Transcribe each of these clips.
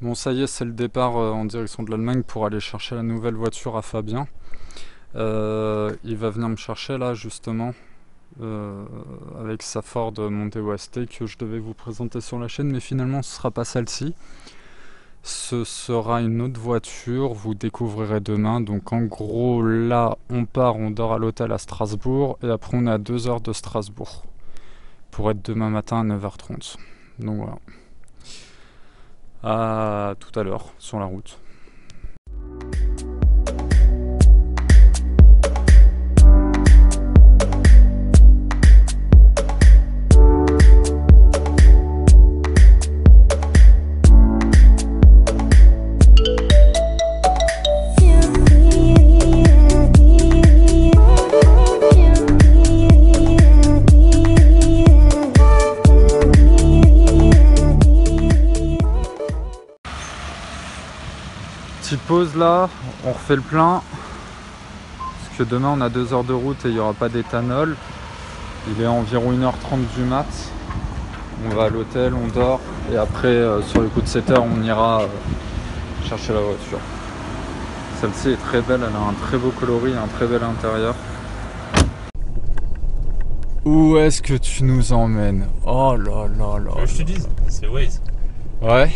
Bon, ça y est, c'est le départ en direction de l'Allemagne pour aller chercher la nouvelle voiture à Fabien. Il va venir me chercher là, justement, euh, avec sa Ford Mondeo ST que je devais vous présenter sur la chaîne, mais finalement, ce sera pas celle-ci. Ce sera une autre voiture, vous découvrirez demain. Donc, en gros, là, on part, on dort à l'hôtel à Strasbourg, et après, on est à 2 heures de Strasbourg pour être demain matin à 9h30. Donc voilà. À tout à l'heure sur la route. Petite pause là, on refait le plein. Parce que demain on a 2 heures de route et il n'y aura pas d'éthanol. Il est environ 1h30 du mat. On va à l'hôtel, on dort. Et après, sur le coup de 7 heures, on ira chercher la voiture. Celle-ci est très belle, elle a un très beau coloris, un très bel intérieur. Où est-ce que tu nous emmènes? Oh là là là. Que je te dise, c'est Waze. Ouais.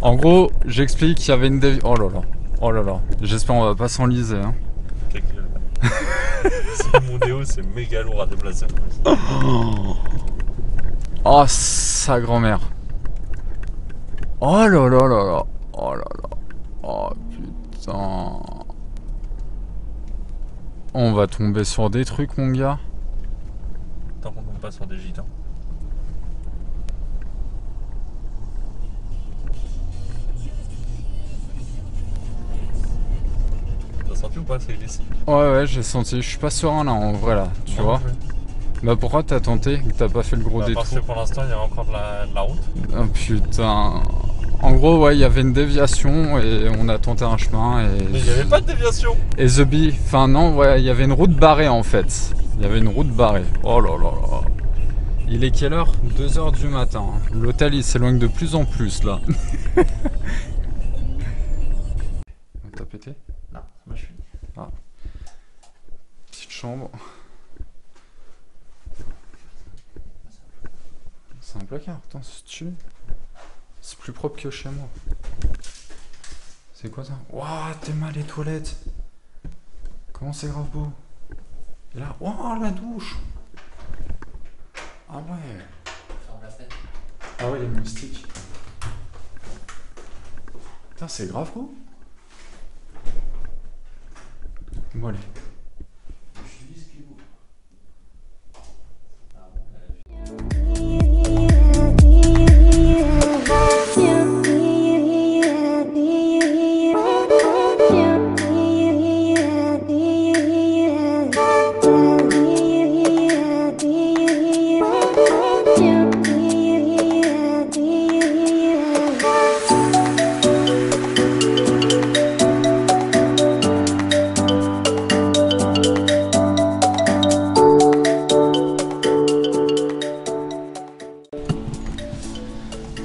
En gros, j'explique qu'il y avait une déviation. Oh là là. Oh là là. J'espère qu'on va pas s'enliser. Hein. C'est Mondeo, c'est méga lourd à déplacer. Oh, sa grand-mère. Oh là là là là. Oh là là. Oh putain. On va tomber sur des trucs, mon gars. Tant qu'on tombe pas sur des gitans. T'as senti ou pas, c'est glissé? Ouais, j'ai senti. Je suis pas serein là, en vrai, là. Tu vois? Bah pourquoi t'as tenté? T'as pas fait le gros détour? Parce que pour l'instant, il y a encore de la route. Oh putain. En gros, ouais, il y avait une déviation et on a tenté un chemin et... Mais il n'y avait pas de déviation. Et The Bee, enfin non, ouais, il y avait une route barrée en fait. Il y avait une route barrée. Oh là là là. Il est quelle heure? 2 heures du matin. L'hôtel il s'éloigne de plus en plus là. T'as pété? Non, moi je suis. Ah. Petite chambre. C'est un placard, putain, c'est stylé. C'est plus propre que chez moi. C'est quoi ça? Waouh, t'es mal les toilettes. Comment c'est grave beau. Et là, waouh, la douche. Ah ouais. Ah ouais, il y a le moustique. Putain, c'est grave beau. Bon, allez.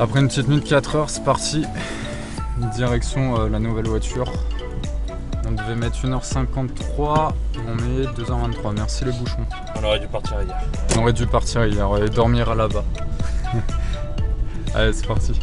Après une petite nuit de 4 heures, c'est parti. Direction la nouvelle voiture. On devait mettre 1h53, on met 2h23. Merci les bouchons. On aurait dû partir hier. On aurait dû partir hier et dormir là-bas. Allez, c'est parti.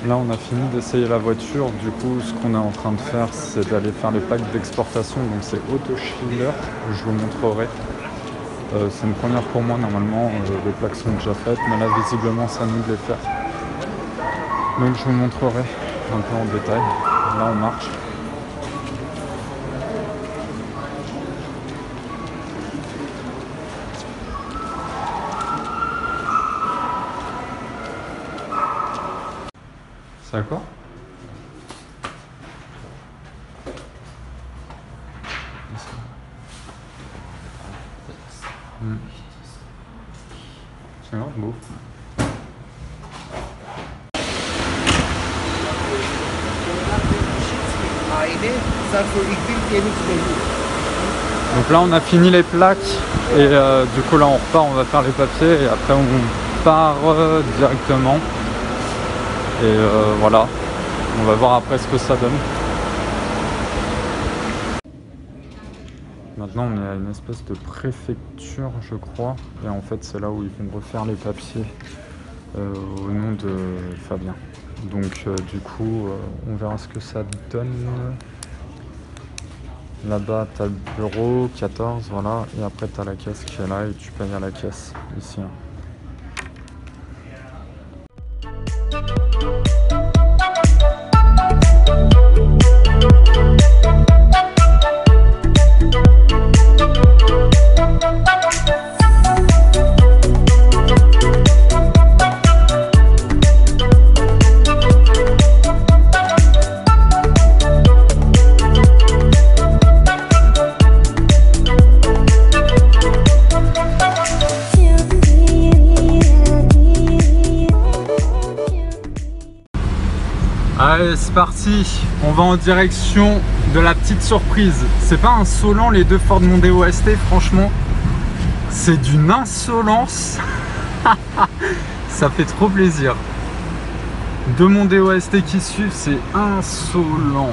Là on a fini d'essayer la voiture, du coup ce qu'on est en train de faire c'est d'aller faire les plaques d'exportation, donc c'est Autoschiller, je vous montrerai. C'est une première pour moi, normalement les plaques sont déjà faites, mais là visiblement c'est à nous de les faire. Donc je vous montrerai un peu en détail. Là on marche. C'est à quoi? C'est grave beau. Donc là on a fini les plaques et du coup là on repart, on va faire les papiers et après on part directement et voilà, on va voir après ce que ça donne. Maintenant on est à une espèce de préfecture je crois et en fait c'est là où ils vont refaire les papiers au nom de Fabien. Donc du coup on verra ce que ça donne. Là-bas t'as le bureau 14, voilà, et après t'as la caisse qui est là et tu payes à la caisse ici. Allez, c'est parti, on va en direction de la petite surprise. C'est pas insolent les deux Ford Mondeo ST, franchement, c'est d'une insolence. Ça fait trop plaisir. Deux Mondeo ST qui suivent, c'est insolent.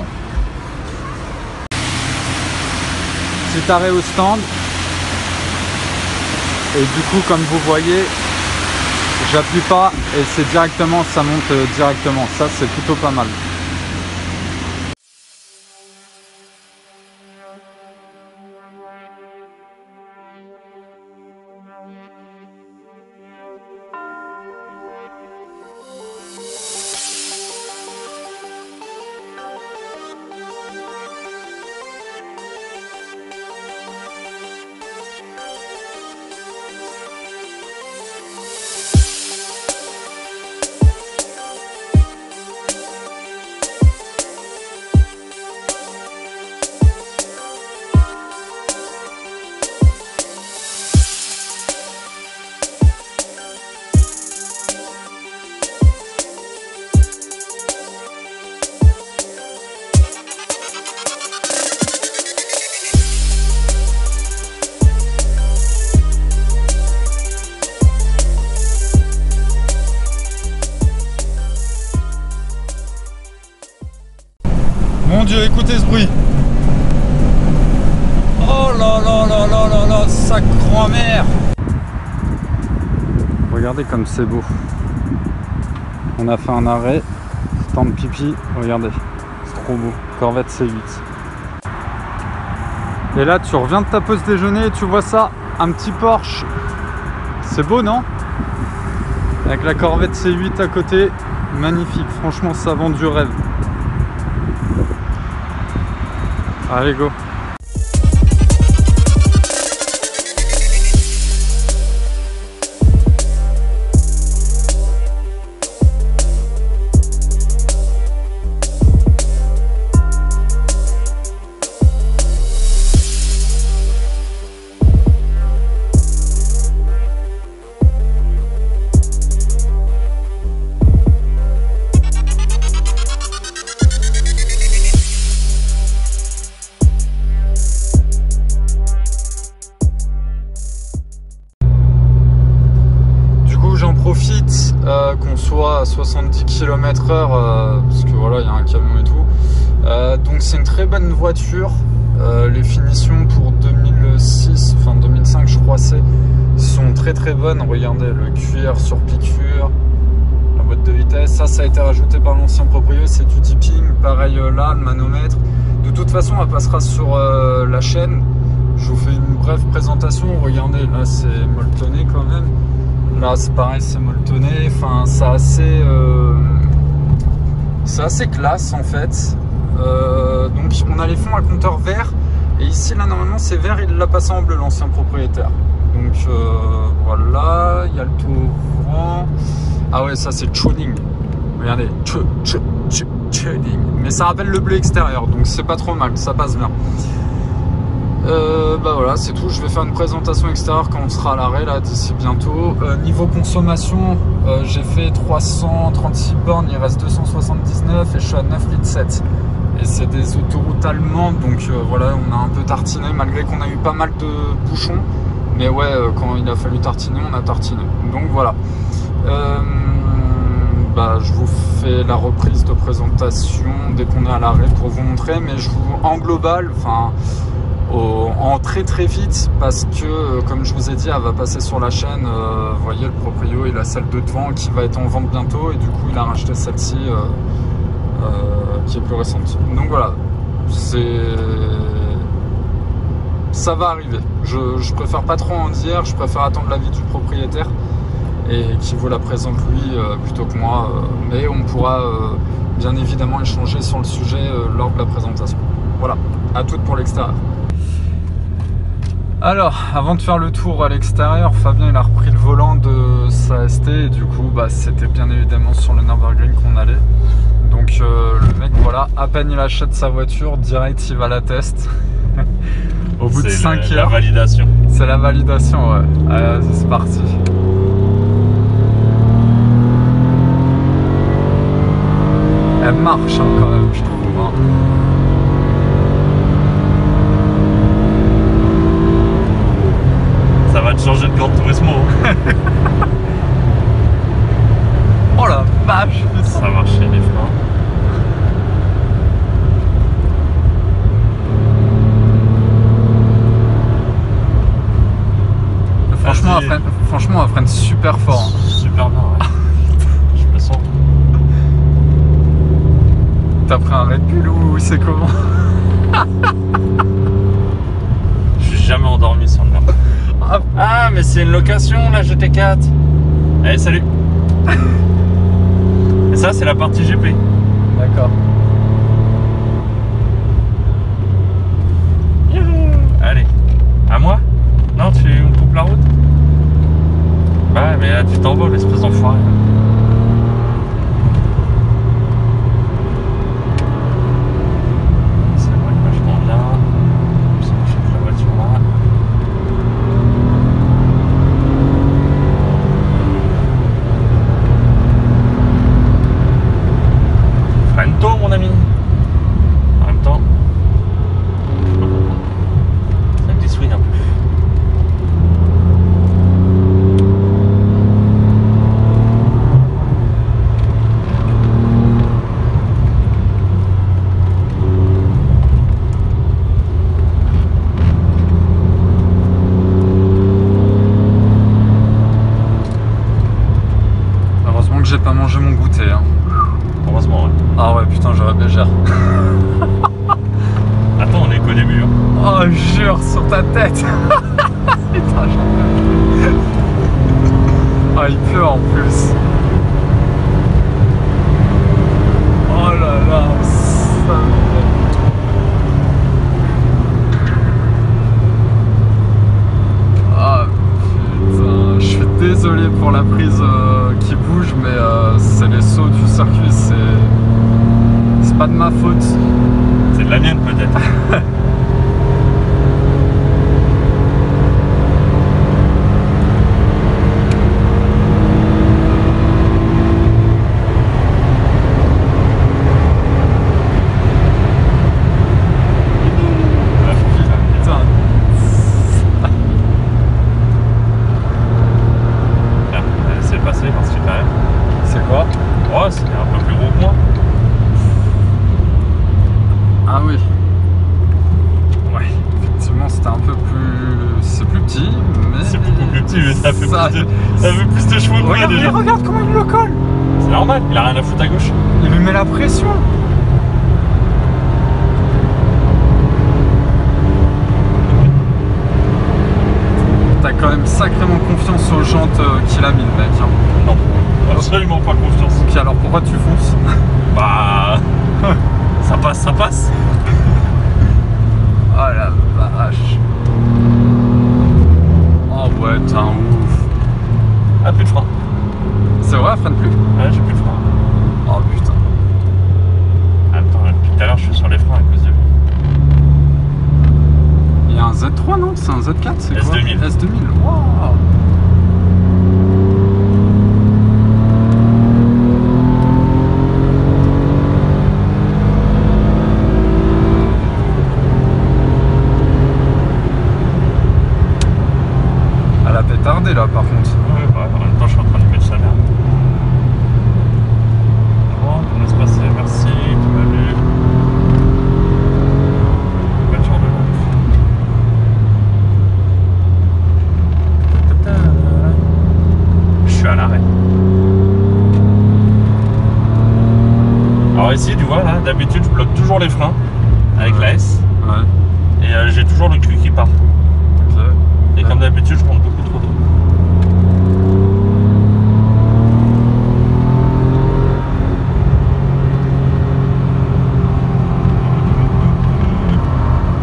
Petit arrêt au stand. Et du coup, comme vous voyez, j'appuie pas et c'est directement, ça monte directement. Ça, c'est plutôt pas mal. Mon Dieu, écoutez ce bruit. Oh là là là là là là, sacre grand-mère. Regardez comme c'est beau. On a fait un arrêt, stand pipi, regardez, c'est trop beau. Corvette C8. Et là, tu reviens de ta pause déjeuner et tu vois ça, un petit Porsche. C'est beau, non? Avec la Corvette C8 à côté, magnifique. Franchement, ça vend du rêve. Allez, go. Profite qu'on soit à 70 km/h parce que voilà, il y a un camion et tout, donc c'est une très bonne voiture. Les finitions pour 2006, enfin 2005 je crois, sont très très bonnes. Regardez le cuir sur piqûre, la boîte de vitesse vitesse. Ça a été rajouté par l'ancien propriétaire, c'est du dipping. Pareil là, le manomètre. De toute façon, on passera sur la chaîne. Je vous fais une brève présentation. Regardez, là c'est molletonné quand même. Là c'est pareil, c'est molletonné. Enfin, c'est assez classe en fait. Donc on a les fonds à compteur vert. Et ici là normalement c'est vert, il l'a passé en bleu l'ancien propriétaire. Donc voilà, il y a le tour ouvrant. Ah ouais, ça c'est tuning. Regardez, tuning. Mais ça rappelle le bleu extérieur, donc c'est pas trop mal, ça passe bien. Bah voilà, c'est tout. Je vais faire une présentation extérieure quand on sera à l'arrêt là d'ici bientôt. Niveau consommation, j'ai fait 336 bornes, il reste 279 et je suis à 9,7 litres. Et c'est des autoroutes allemandes, donc voilà, on a un peu tartiné malgré qu'on a eu pas mal de bouchons. Mais ouais, quand il a fallu tartiner, on a tartiné. Donc voilà. Bah, je vous fais la reprise de présentation dès qu'on est à l'arrêt pour vous montrer. Mais en global, enfin, en très vite, parce que comme je vous ai dit, elle va passer sur la chaîne. Vous voyez, le proprio, il a celle de devant qui va être en vente bientôt. Et du coup, il a racheté celle-ci qui est plus récente. Donc voilà, ça va arriver. Je préfère pas trop en dire, je préfère attendre l'avis du propriétaire et qui vous la présente lui plutôt que moi. Mais on pourra bien évidemment échanger sur le sujet lors de la présentation. Voilà, à toutes pour l'extérieur. Alors, avant de faire le tour à l'extérieur, Fabien il a repris le volant de sa ST et du coup bah, c'était bien évidemment sur le Nürburgring qu'on allait. Donc le mec, voilà, à peine il achète sa voiture, direct il va la test. Au bout de 5 heures. C'est la validation. C'est la validation, ouais. Allez, c'est parti. Elle marche hein, quand même, je trouve. Hein. Ça va te changer de Gran Turismo. Oh la vache! Ça marchait les freins. Franchement, elle freine super fort. Hein. Super bien, ouais. Je me sens. T'as pris un Red Bull ou c'est comment? Je suis jamais endormi sur le Nürburgring. Ah, mais c'est une location, la GT4. Allez, salut. Et ça, c'est la partie GP. D'accord. Allez. À moi? Non, on coupe la route? Bah, mais là, tu t'envoles, espèce d'enfoiré. C'est vrai, vachement là. Ça achète la voiture là. Freine tôt, mon ami. En même temps, ça me dessouille un peu. J'ai pas mangé mon goûter. Hein. Heureusement, ouais. Ah ouais, putain, j'aurais bégère. Attends, on est qu'au début. Hein. Oh, jure, sur ta tête. Putain, j'en peux. Ah, il pleut en plus. Oh là là, ça... Ah putain, je suis désolé pour la prise qui bouge, mais c'est les sauts du circuit, c'est pas de ma faute. C'est de la mienne peut-être. Ça fait plus de chevaux que moi déjà. Regarde comment il le colle. normal, il a rien à foutre à gauche. Il lui met la pression. T'as quand même sacrément confiance aux jantes qu'il a mis, le mec. Hein. Non, absolument pas confiance. Puis alors pourquoi tu fonces? Bah... ça passe, ça passe. Oh la vache. Oh ouais, t'es un ouf. Ah, plus de frein. C'est vrai, freine plus? Ouais, j'ai plus de frein. Oh putain. Attends, depuis tout à l'heure, je suis sur les freins à cause de lui. Il y a un Z3, non? C'est un Z4? C'est quoi? S2000. S2000, waouh. Elle a pétardé là par contre. Ouais, bah, en même temps, je suis en train de mettre sa merde. Bon, on laisse passer, merci, tu m'as vu. Voiture de lampe. Je suis à l'arrêt. Alors ici, tu vois, là, d'habitude, je bloque toujours les freins avec la S. Ouais. Et j'ai toujours le cul qui part. Ok. Et comme d'habitude, je prends beaucoup trop d'eau.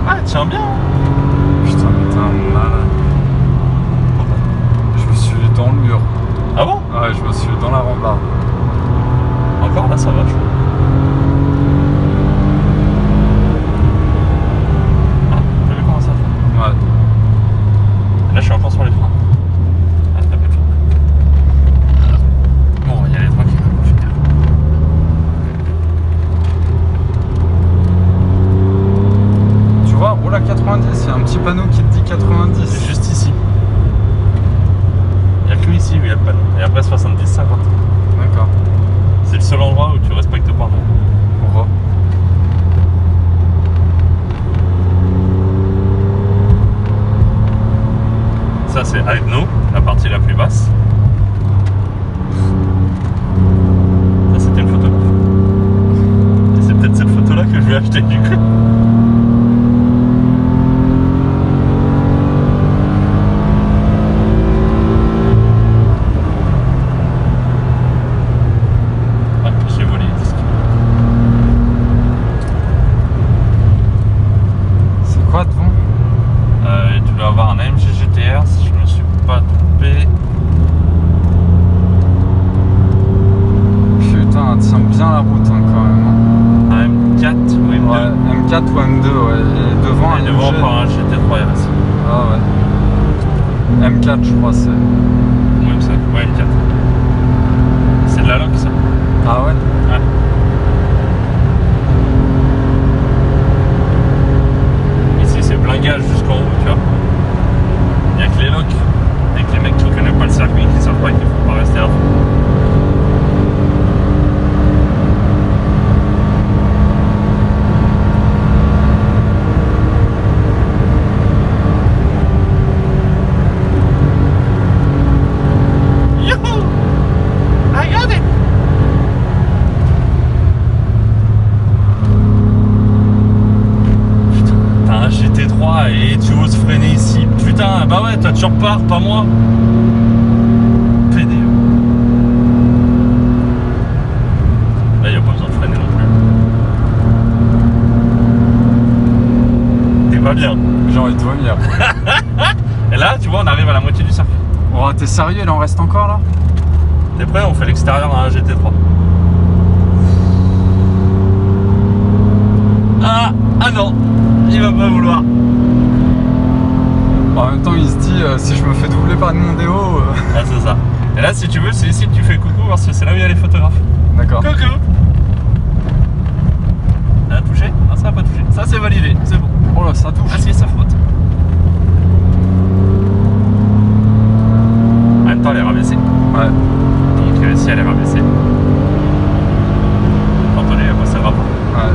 Ah, tiens bien. Putain, mais t'es un malade. Je me suis dans le mur. Ah bon? Ouais, je me suis dans la rambarde. Encore là, ça va, je crois. Ah, t'as vu comment ça fait? Ouais. Et là, je suis encore sur les freins. Ah, t'as plus de frein. Bon, on va y aller tranquille, on va finir. Tu vois, roule à 90, il y a un petit panneau qui te dit 90. C'est juste ici. Il n'y a que ici où il y a le panneau. Et après 70-50. D'accord. C'est le seul endroit où tu respectes pas. Pourquoi? Ça, c'est Agno, la partie la plus basse. Ça, c'était une photographe. Et c'est peut-être cette photo-là que je vais acheter du coup. Ah, j'ai volé les disques. C'est quoi devant? Tu dois avoir un AMG GTR si je me suis pas trompé. Putain, elle tient bien la route hein, quand même. Hein. Un M4 ou M2. Ouais, M4 ou M2, ouais. Et devant Et un devant MG. encore un GT3 RS. Ah ouais. M4 je crois c'est. Ou M5, ouais M4. C'est de la loc ça. Ah ouais? Ouais. Ici c'est blingage jusqu'en haut, tu vois. Il n'y a que les locs. Et que les mecs qui ne connaissent pas le circuit, qui savent pas qu'il faut pas rester à fond. Youhou! I got it! Putain, t'as un GT3 et tu oses freiner ici. Putain, bah ouais, toi tu repars, pas moi. PDE. Là, y a pas besoin de freiner non plus. T'es pas bien. J'ai envie de vomir. Et là, tu vois, on arrive à la moitié du circuit. Oh t'es sérieux, il en reste encore là? T'es prêt? On fait l'extérieur à un GT3. Ah non, il va pas vouloir. En même temps il se dit si je me fais doubler par une Mondeo. Ah, c'est ça. Et là, si tu veux, c'est ici que tu fais coucou parce que c'est là où il y a les photographes. D'accord. Coucou. Ça a touché? Non, ça a pas touché. Ça, c'est validé, c'est bon. Oh là ça touche. Ah si, ça frotte. En même temps, elle est rabaissée. Ouais. Donc si elle est rabaissée, quand on est, ça va pas. Ouais.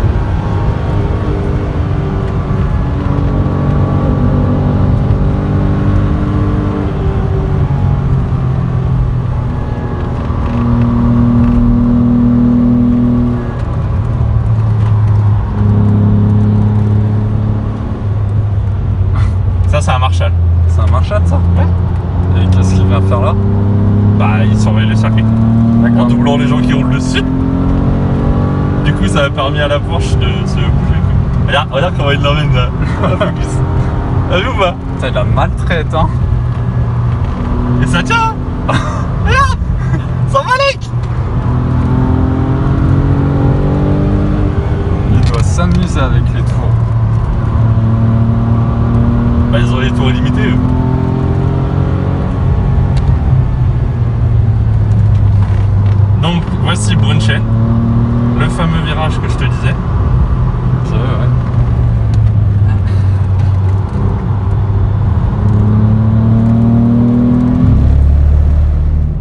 Snapchat ça? Ouais. Et qu'est-ce qu'il vient faire là? Bah, il surveille le circuit. En D'accord. doublant les gens qui roulent dessus. Du coup, ça a permis à la Porsche de se bouger. Regarde comment il l'emmène là. Focus. T'as vu ou pas? Putain, il la maltraite, hein. Et ça tient. Regarde. Ça va, mec. Il doit s'amuser avec les tours. Bah, ils ont les tours illimités, eux. Donc, voici Brunchen. Le fameux virage que je te disais. Ouais, ouais.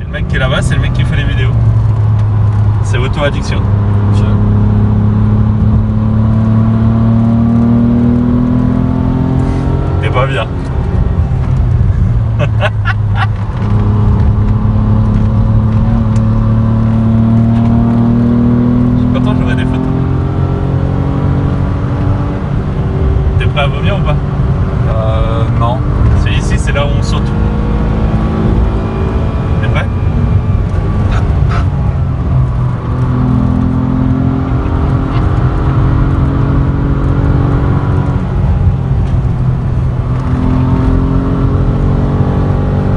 Et le mec qui est là-bas, c'est le mec qui fait les vidéos. C'est auto-addiction. Ok. T'es pas bien. Je suis content, j'aurai des photos. T'es prêt à vomir ou pas? Non. C'est ici, c'est là où on saute. T'es prêt?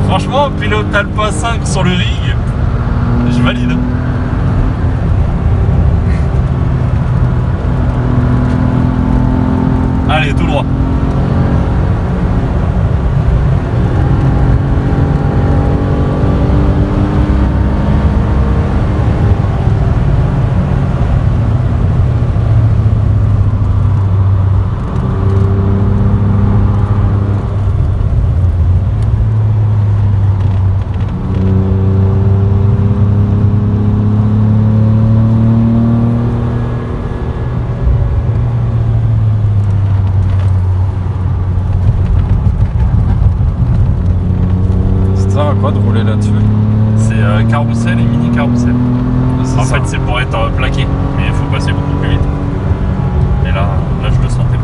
Franchement, pilote Alpha 5 sur le ring, je valide. Allez, tout droit. Ça sert à quoi de rouler là-dessus? C'est carrousel et mini carrousel. En fait, c'est pour être plaqué, mais il faut passer beaucoup plus vite. Et là je le sentais pas.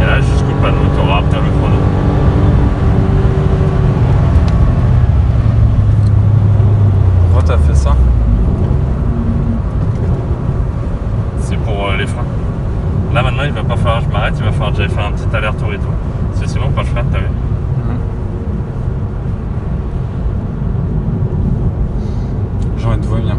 Et là, jusqu'au panneau, tu auras après le chrono. Pourquoi t'as fait ça? C'est pour les freins. Là maintenant il va pas falloir que je m'arrête, il va falloir que j'aille faire un petit aller-retour et tout. Parce que sinon quand je freine, t'as vu. J'ai envie de vomir.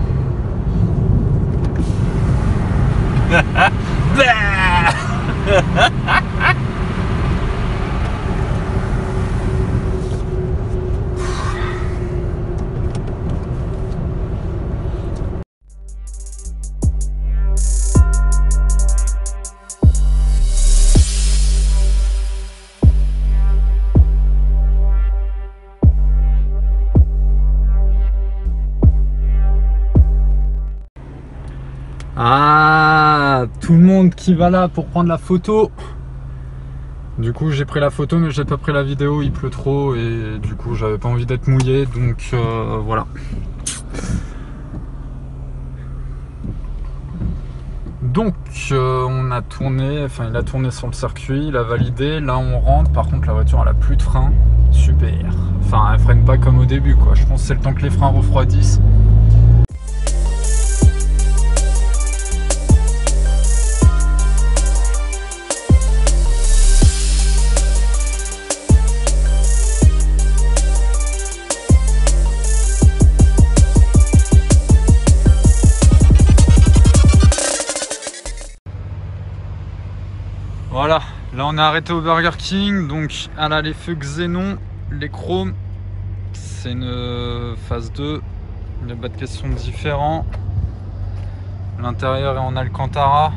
Ah, tout le monde qui va là pour prendre la photo. Du coup j'ai pris la photo mais j'ai pas pris la vidéo, il pleut trop et du coup j'avais pas envie d'être mouillé, donc voilà. Donc on a tourné, enfin il a tourné sur le circuit, il a validé, là on rentre, par contre la voiture elle a plus de frein, super. Enfin elle freine pas comme au début quoi, je pense que c'est le temps que les freins refroidissent. Voilà, là on est arrêté au Burger King, donc ah là les feux xénon, les chromes, c'est une phase 2, il n'y a pas de question différent. L'intérieur est en Alcantara,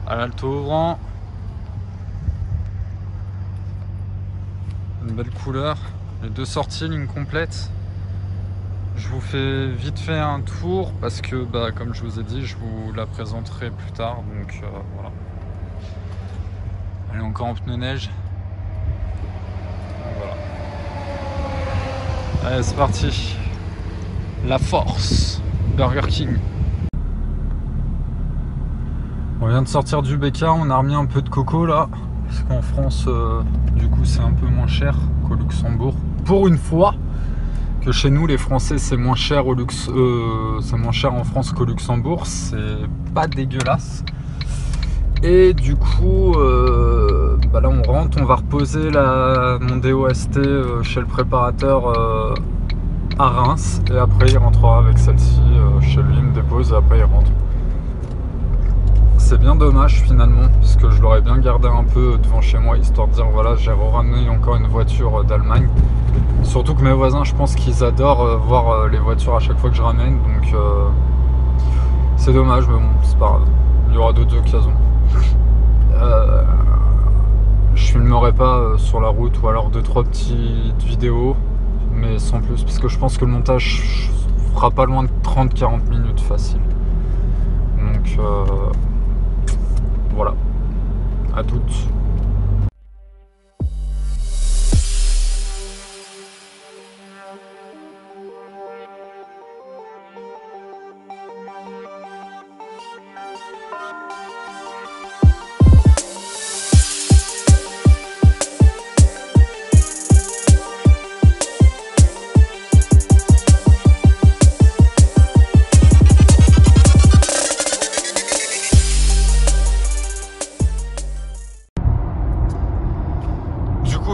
à l'alto ouvrant, une belle couleur, les deux sorties, ligne complète. Je vous fais vite fait un tour parce que, bah, comme je vous ai dit, je vous la présenterai plus tard. Donc voilà. Elle est encore en pneu neige. Donc, voilà. Allez, c'est parti. La Force, Burger King. On vient de sortir du BK, on a remis un peu de coco là. Parce qu'en France, du coup, c'est un peu moins cher qu'au Luxembourg. Pour une fois. Que chez nous les Français c'est moins cher c'est moins cher en France qu'au Luxembourg, c'est pas dégueulasse. Et du coup bah là on rentre, on va reposer mon DOST chez le préparateur à Reims et après il rentrera avec celle-ci chez lui, il me dépose et après il rentre. C'est bien dommage finalement parce que je l'aurais bien gardé un peu devant chez moi histoire de dire voilà j'ai ramené encore une voiture d'Allemagne. Surtout que mes voisins, je pense qu'ils adorent voir les voitures à chaque fois que je ramène, donc c'est dommage, mais bon, c'est pas grave. Il y aura d'autres occasions. Je filmerai pas sur la route ou alors 2-3 petites vidéos, mais sans plus, parce que je pense que le montage fera pas loin de 30-40 minutes facile. Donc voilà, à toutes.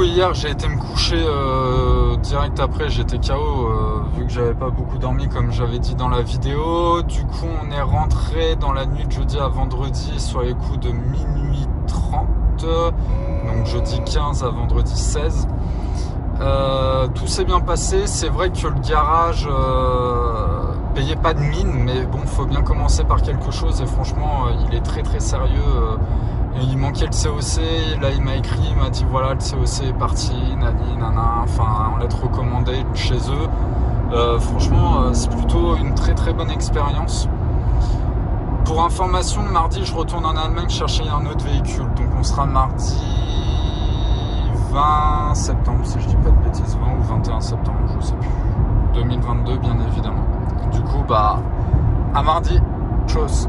Hier j'ai été me coucher direct après, j'étais KO vu que j'avais pas beaucoup dormi comme j'avais dit dans la vidéo. Du coup on est rentré dans la nuit de jeudi à vendredi sur les coups de minuit 30, donc jeudi 15 à vendredi 16. Tout s'est bien passé, c'est vrai que le garage payait pas de mine, mais bon faut bien commencer par quelque chose et franchement il est très très sérieux. Et il manquait le COC, là il m'a écrit, il m'a dit voilà le COC est parti, nani nana, enfin en lettre recommandée chez eux. Franchement c'est plutôt une très très bonne expérience. Pour information, mardi je retourne en Allemagne chercher un autre véhicule, donc on sera mardi 20 septembre si je dis pas de bêtises, 20 ou 21 septembre, je sais plus, 2022 bien évidemment. Du coup bah à mardi, chose.